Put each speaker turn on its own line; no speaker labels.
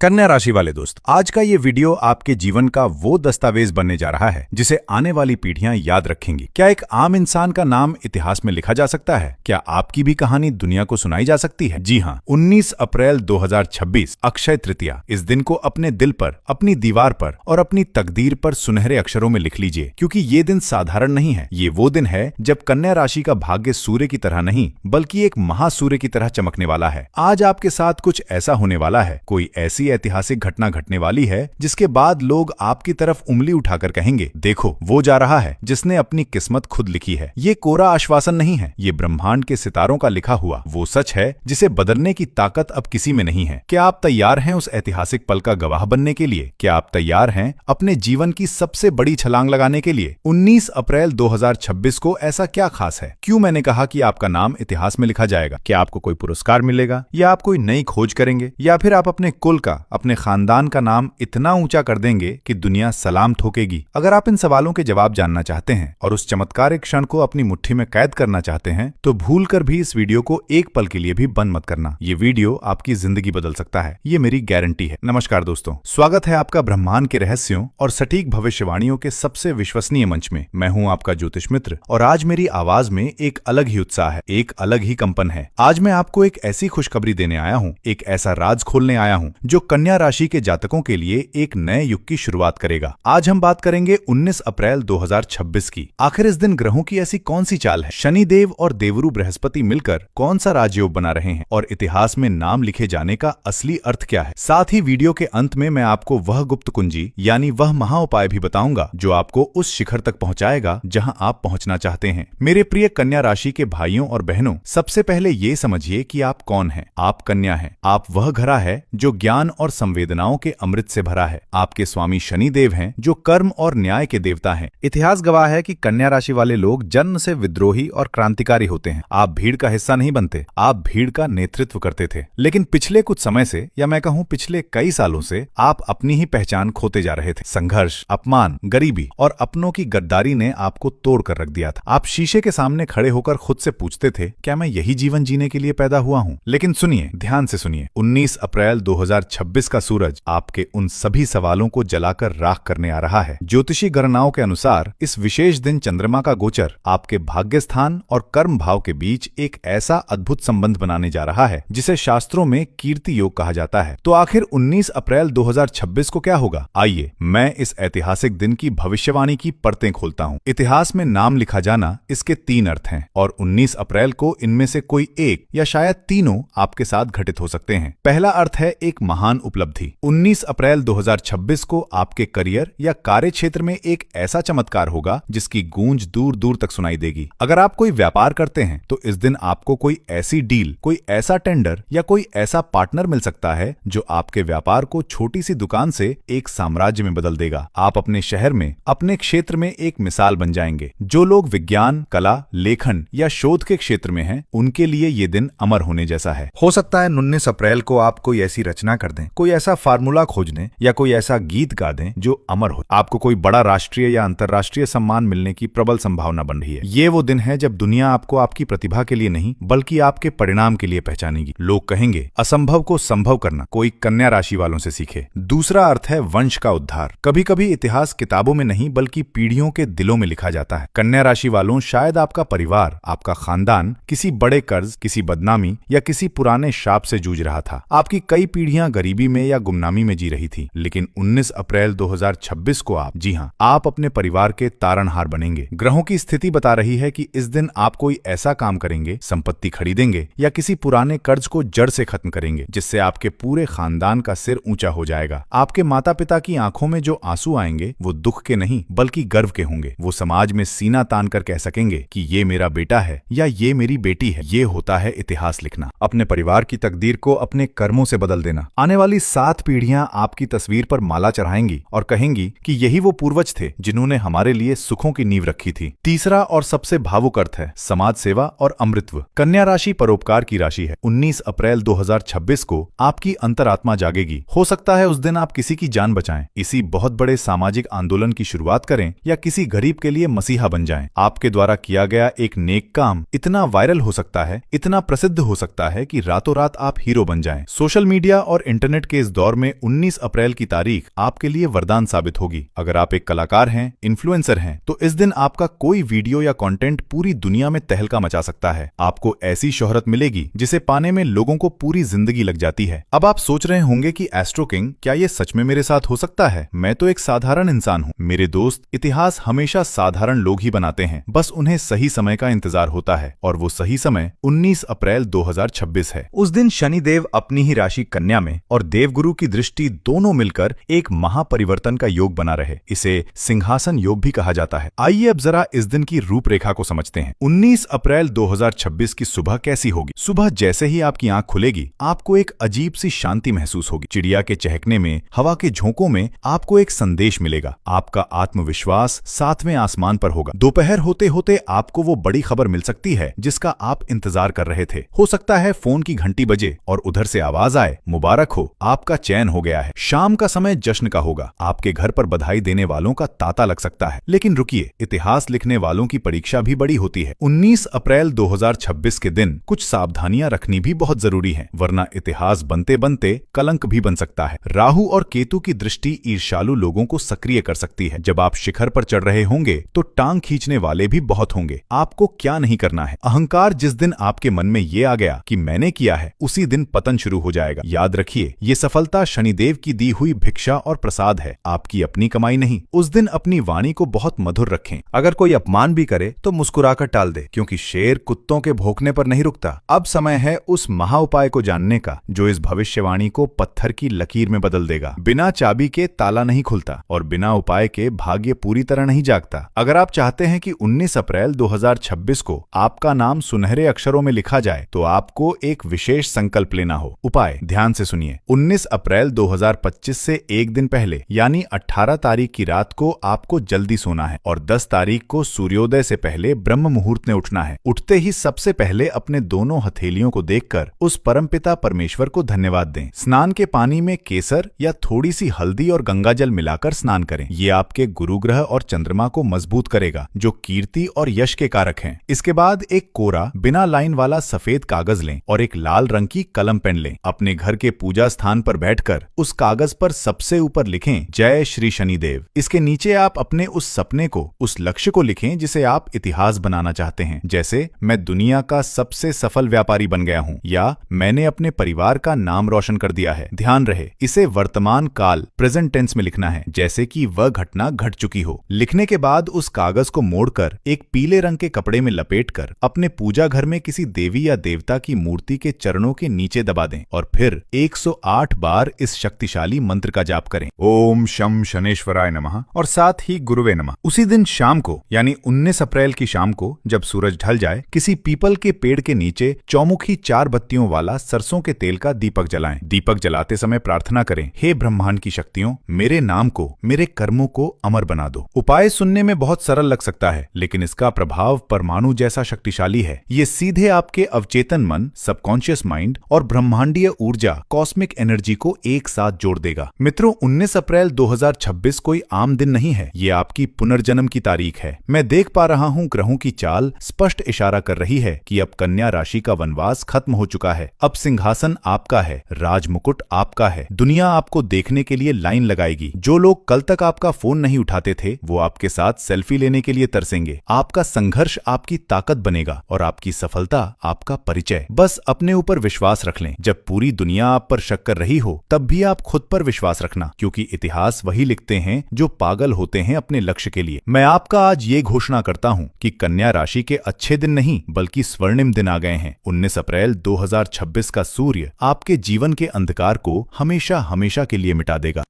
कन्या राशि वाले दोस्त, आज का ये वीडियो आपके जीवन का वो दस्तावेज बनने जा रहा है जिसे आने वाली पीढ़ियां याद रखेंगी। क्या एक आम इंसान का नाम इतिहास में लिखा जा सकता है? क्या आपकी भी कहानी दुनिया को सुनाई जा सकती है? जी हाँ, 19 अप्रैल 2026 अक्षय तृतीया। इस दिन को अपने दिल पर, अपनी दीवार पर और अपनी तकदीर पर सुनहरे अक्षरों में लिख लीजिए, क्योंकि ये दिन साधारण नहीं है। ये वो दिन है जब कन्या राशि का भाग्य सूर्य की तरह नहीं बल्कि एक महासूर्य की तरह चमकने वाला है। आज आपके साथ कुछ ऐसा होने वाला है, कोई ऐसी ऐतिहासिक घटना घटने वाली है जिसके बाद लोग आपकी तरफ उंगली उठाकर कहेंगे, देखो वो जा रहा है जिसने अपनी किस्मत खुद लिखी है। ये कोरा आश्वासन नहीं है, ये ब्रह्मांड के सितारों का लिखा हुआ वो सच है जिसे बदलने की ताकत अब किसी में नहीं है। क्या आप तैयार हैं उस ऐतिहासिक पल का गवाह बनने के लिए? क्या आप तैयार हैं अपने जीवन की सबसे बड़ी छलांग लगाने के लिए? 19 अप्रैल 2026 को ऐसा क्या खास है? क्यों मैंने कहा कि आपका नाम इतिहास में लिखा जाएगा? क्या आपको कोई पुरस्कार मिलेगा, या आप कोई नई खोज करेंगे, या फिर आप अपने कुल का, अपने खानदान का नाम इतना ऊंचा कर देंगे कि दुनिया सलाम ठोकेगी? अगर आप इन सवालों के जवाब जानना चाहते हैं और उस चमत्कारिक क्षण को अपनी मुट्ठी में कैद करना चाहते हैं, तो भूलकर भी इस वीडियो को एक पल के लिए भी बंद मत करना। ये वीडियो आपकी जिंदगी बदल सकता है, ये मेरी गारंटी है। नमस्कार दोस्तों, स्वागत है आपका ब्रह्मांड के रहस्यों और सटीक भविष्यवाणियों के सबसे विश्वसनीय मंच में। मैं हूं आपका ज्योतिष मित्र, और आज मेरी आवाज में एक अलग ही उत्साह है, एक अलग ही कंपन है। आज मैं आपको एक ऐसी खुशखबरी देने आया हूं, एक ऐसा राज खोलने आया हूं जो कन्या राशि के जातकों के लिए एक नए युग की शुरुआत करेगा। आज हम बात करेंगे 19 अप्रैल 2026 की। आखिर इस दिन ग्रहों की ऐसी कौन सी चाल है? शनि देव और देवरु बृहस्पति मिलकर कौन सा राजयोग बना रहे हैं, और इतिहास में नाम लिखे जाने का असली अर्थ क्या है? साथ ही वीडियो के अंत में मैं आपको वह गुप्त कुंजी यानी वह महा उपाय भी बताऊंगा जो आपको उस शिखर तक पहुंचाएगा जहां आप पहुंचना चाहते हैं। मेरे प्रिय कन्या राशि के भाइयों और बहनों, सबसे पहले ये समझिए कि आप कौन हैं। आप कन्या हैं। आप वह घड़ा है जो ज्ञान और संवेदनाओं के अमृत से भरा है। आपके स्वामी शनि देव हैं जो कर्म और न्याय के देवता हैं। इतिहास गवाह है कि कन्या राशि वाले लोग जन्म से विद्रोही और क्रांतिकारी होते हैं। आप भीड़ का हिस्सा नहीं बनते, आप भीड़ का नेतृत्व करते थे। लेकिन पिछले कुछ समय से, या मैं कहूं पिछले कई सालों से, आप अपनी ही पहचान खोते जा रहे थे। संघर्ष, अपमान, गरीबी और अपनों की गद्दारी ने आपको तोड़ कर रख दिया था। आप शीशे के सामने खड़े होकर खुद से पूछते थे, क्या मैं यही जीवन जीने के लिए पैदा हुआ हूं? लेकिन सुनिए, ध्यान से सुनिए, 19 अप्रैल 2026 का सूरज आपके उन सभी सवालों को जलाकर राख करने आ रहा है। ज्योतिषी गणनाओं के अनुसार इस विशेष दिन चंद्रमा का गोचर आपके भाग्य स्थान और कर्म भाव के बीच एक ऐसा अद्भुत संबंध बनाने जा रहा है जिसे शास्त्रों में कीर्ति योग कहा जाता है। तो आखिर 19 अप्रैल 2026 को क्या होगा? आइए मैं इस ऐतिहासिक दिन की भविष्यवाणी की परतें खोलता हूँ। इतिहास में नाम लिखा जाना, इसके 3 अर्थ हैं, और 19 अप्रैल को इनमें से कोई एक या शायद तीनों आपके साथ घटित हो सकते हैं। पहला अर्थ है एक महान उपलब्धि। 19 अप्रैल 2026 को आपके करियर या कार्य क्षेत्र में एक ऐसा चमत्कार होगा जिसकी गूंज दूर दूर तक सुनाई देगी। अगर आप कोई व्यापार करते हैं तो इस दिन आपको कोई ऐसी डील, कोई ऐसा टेंडर या कोई ऐसा पार्टनर मिल सकता है जो आपके व्यापार को छोटी सी दुकान से एक साम्राज्य में बदल देगा। आप अपने शहर में, अपने क्षेत्र में एक मिसाल बन जाएंगे। जो लोग विज्ञान, कला, लेखन या शोध के क्षेत्र में हैं, उनके लिए ये दिन अमर होने जैसा है। हो सकता है 19 अप्रैल को आप कोई ऐसी रचना कर दें, कोई ऐसा फार्मूला खोज दें या कोई ऐसा गीत गा दें जो अमर हो। आपको कोई बड़ा राष्ट्रीय या अंतर्राष्ट्रीय सम्मान मिलने की प्रबल संभावना बन रही है। ये वो दिन है जब दुनिया आपको आपकी प्रतिभा के लिए नहीं बल्कि आपके परिणाम के लिए पहचानेगी। लोग कहेंगे, असंभव को संभव करना कोई कन्या राशि वालों से सीखे। दूसरा अर्थ है वंश का उद्धार। कभी कभी इतिहास किताबों में नहीं बल्कि पीढ़ियों के दिलों में लिखा जाता है। कन्या राशि वालों, शायद आपका परिवार, आपका खानदान किसी बड़े कर्ज, किसी बदनामी या किसी पुराने शाप से जूझ रहा था। आपकी कई पीढ़ियां गरीबी में या गुमनामी में जी रही थी। लेकिन 19 अप्रैल 2026 को आप, जी हां, आप अपने परिवार के तारणहार बनेंगे। ग्रहों की स्थिति बता रही है कि इस दिन आप कोई ऐसा काम करेंगे, संपत्ति खरीदेंगे या किसी पुराने कर्ज को जड़ से खत्म करेंगे जिससे आपके पूरे खानदान का सिर ऊंचा हो जाएगा। आपके माता पिता की आंखों में जो आंसू आएंगे वो दुख के नहीं बल्कि गर्व के होंगे। वो समाज में सीना तान कर कह सकेंगे कि ये मेरा बेटा है या ये मेरी बेटी है। ये होता है इतिहास लिखना, अपने परिवार की तकदीर को अपने कर्मों से बदल देना। आने वाली 7 पीढ़ियां आपकी तस्वीर पर माला चढ़ाएंगी और कहेंगी कि यही वो पूर्वज थे जिन्होंने हमारे लिए सुखों की नींव रखी थी। तीसरा और सबसे भावुक अर्थ है समाज सेवा और अमृतत्व। कन्या राशि परोपकार की राशि है। 19 अप्रैल 2026 को आपकी अंतरात्मा जागेगी। हो सकता है उस दिन आप किसी की जान बचाएं, इसी बहुत बड़े सामाजिक आंदोलन की शुरुआत करें या किसी गरीब के लिए मसीहा बन जाएं। आपके द्वारा किया गया एक नेक काम इतना वायरल हो सकता है, इतना प्रसिद्ध हो सकता है कि रातों रात आप हीरो बन जाएं। सोशल मीडिया और इंटरनेट इंटरनेट के इस दौर में 19 अप्रैल की तारीख आपके लिए वरदान साबित होगी। अगर आप एक कलाकार हैं, इन्फ्लुएंसर हैं, तो इस दिन आपका कोई वीडियो या कंटेंट पूरी दुनिया में तहलका मचा सकता है। आपको ऐसी शोहरत मिलेगी जिसे पाने में लोगों को पूरी जिंदगी लग जाती है। अब आप सोच रहे होंगे कि एस्ट्रो किंग, क्या ये सच में मेरे साथ हो सकता है? मैं तो एक साधारण इंसान हूँ। मेरे दोस्त, इतिहास हमेशा साधारण लोग ही बनाते हैं, बस उन्हें सही समय का इंतजार होता है, और वो सही समय 19 अप्रैल 2026 है। उस दिन शनिदेव अपनी ही राशि कन्या में और देवगुरु की दृष्टि दोनों मिलकर एक महापरिवर्तन का योग बना रहे। इसे सिंहासन योग भी कहा जाता है। आइए अब जरा इस दिन की रूपरेखा को समझते हैं। 19 अप्रैल 2026 की सुबह कैसी होगी? सुबह जैसे ही आपकी आंख खुलेगी, आपको एक अजीब सी शांति महसूस होगी। चिड़िया के चहकने में, हवा के झोंकों में आपको एक संदेश मिलेगा। आपका आत्मविश्वास 7वें आसमान पर होगा। दोपहर होते होते आपको वो बड़ी खबर मिल सकती है जिसका आप इंतजार कर रहे थे। हो सकता है फोन की घंटी बजे और उधर से आवाज आए, मुबारक हो, आपका चयन हो गया है। शाम का समय जश्न का होगा। आपके घर पर बधाई देने वालों का तांता लग सकता है। लेकिन रुकिए, इतिहास लिखने वालों की परीक्षा भी बड़ी होती है। 19 अप्रैल 2026 के दिन कुछ सावधानियां रखनी भी बहुत जरूरी है, वरना इतिहास बनते बनते कलंक भी बन सकता है। राहु और केतु की दृष्टि ईर्ष्यालु लोगों को सक्रिय कर सकती है। जब आप शिखर पर चढ़ रहे होंगे तो टांग खींचने वाले भी बहुत होंगे। आपको क्या नहीं करना है? अहंकार जिस दिन आपके मन में ये आ गया कि मैंने किया है, उसी दिन पतन शुरू हो जाएगा। याद रखिए, ये सफलता शनिदेव की दी हुई भिक्षा और प्रसाद है, आपकी अपनी कमाई नहीं। उस दिन अपनी वाणी को बहुत मधुर रखें। अगर कोई अपमान भी करे तो मुस्कुराकर टाल दे, क्योंकि शेर कुत्तों के भौंकने पर नहीं रुकता। अब समय है उस महा उपाय को जानने का जो इस भविष्यवाणी को पत्थर की लकीर में बदल देगा। बिना चाबी के ताला नहीं खुलता और बिना उपाय के भाग्य पूरी तरह नहीं जागता। अगर आप चाहते हैं कि 19 अप्रैल 2026 को आपका नाम सुनहरे अक्षरों में लिखा जाए, तो आपको एक विशेष संकल्प लेना हो। उपाय ध्यान से सुनिए। 19 अप्रैल 2025 से एक दिन पहले यानी 18 तारीख की रात को आपको जल्दी सोना है और 10 तारीख को सूर्योदय से पहले ब्रह्म मुहूर्त में उठना है। उठते ही सबसे पहले अपने दोनों हथेलियों को देखकर उस परमपिता परमेश्वर को धन्यवाद दें। स्नान के पानी में केसर या थोड़ी सी हल्दी और गंगाजल मिलाकर स्नान करें। ये आपके गुरु ग्रह और चंद्रमा को मजबूत करेगा, जो कीर्ति और यश के कारक हैं। इसके बाद एक कोरा बिना लाइन वाला सफेद कागज लें और एक लाल रंग की कलम पेन लें। अपने घर के पूजा स्थान पर बैठकर उस कागज पर सबसे ऊपर लिखें, जय श्री शनिदेव। इसके नीचे आप अपने उस सपने को, उस लक्ष्य को लिखें जिसे आप इतिहास बनाना चाहते हैं। जैसे, मैं दुनिया का सबसे सफल व्यापारी बन गया हूँ, या मैंने अपने परिवार का नाम रोशन कर दिया है। ध्यान रहे, इसे वर्तमान काल प्रेजेंट टेंस में लिखना है, जैसे कि वह घटना घट चुकी हो। लिखने के बाद उस कागज को मोड़कर एक पीले रंग के कपड़े में लपेटकर अपने पूजा घर में किसी देवी या देवता की मूर्ति के चरणों के नीचे दबा दें और फिर 108 बार इस शक्तिशाली मंत्र का जाप करें, ओम शम शनेश्वराय नमः, और साथ ही गुरुवे नमः। उसी दिन शाम को यानी 19 अप्रैल की शाम को जब सूरज ढल जाए, किसी पीपल के पेड़ के नीचे चौमुखी 4 बत्तियों वाला सरसों के तेल का दीपक जलाएं। दीपक जलाते समय प्रार्थना करें, हे ब्रह्मांड की शक्तियों, मेरे नाम को, मेरे कर्मों को अमर बना दो। उपाय सुनने में बहुत सरल लग सकता है, लेकिन इसका प्रभाव परमाणु जैसा शक्तिशाली है। ये सीधे आपके अवचेतन मन, सबकॉन्शियस माइंड और ब्रह्मांडीय ऊर्जा, कॉस्मिक एनर्जी को एक साथ जोड़ देगा। मित्रों, 19 अप्रैल 2026 कोई आम दिन नहीं है, ये आपकी पुनर्जन्म की तारीख है। मैं देख पा रहा हूँ ग्रहों की चाल स्पष्ट इशारा कर रही है कि अब कन्या राशि का वनवास खत्म हो चुका है। अब सिंहासन आपका है, राजमुकुट आपका है, दुनिया आपको देखने के लिए लाइन लगाएगी। जो लोग कल तक आपका फोन नहीं उठाते थे, वो आपके साथ सेल्फी लेने के लिए तरसेंगे। आपका संघर्ष आपकी ताकत बनेगा और आपकी सफलता आपका परिचय। बस अपने ऊपर विश्वास रख लें। जब पूरी दुनिया आप पर शक कर रही हो, तब भी आप खुद पर विश्वास रखना, क्योंकि इतिहास वही लिखते हैं जो पागल होते हैं अपने लक्ष्य के लिए। मैं आपका आज ये घोषणा करता हूँ कि कन्या राशि के अच्छे दिन नहीं बल्कि स्वर्णिम दिन आ गए हैं। 19 अप्रैल 2026 का सूर्य आपके जीवन के अंधकार को हमेशा हमेशा के लिए मिटा देगा।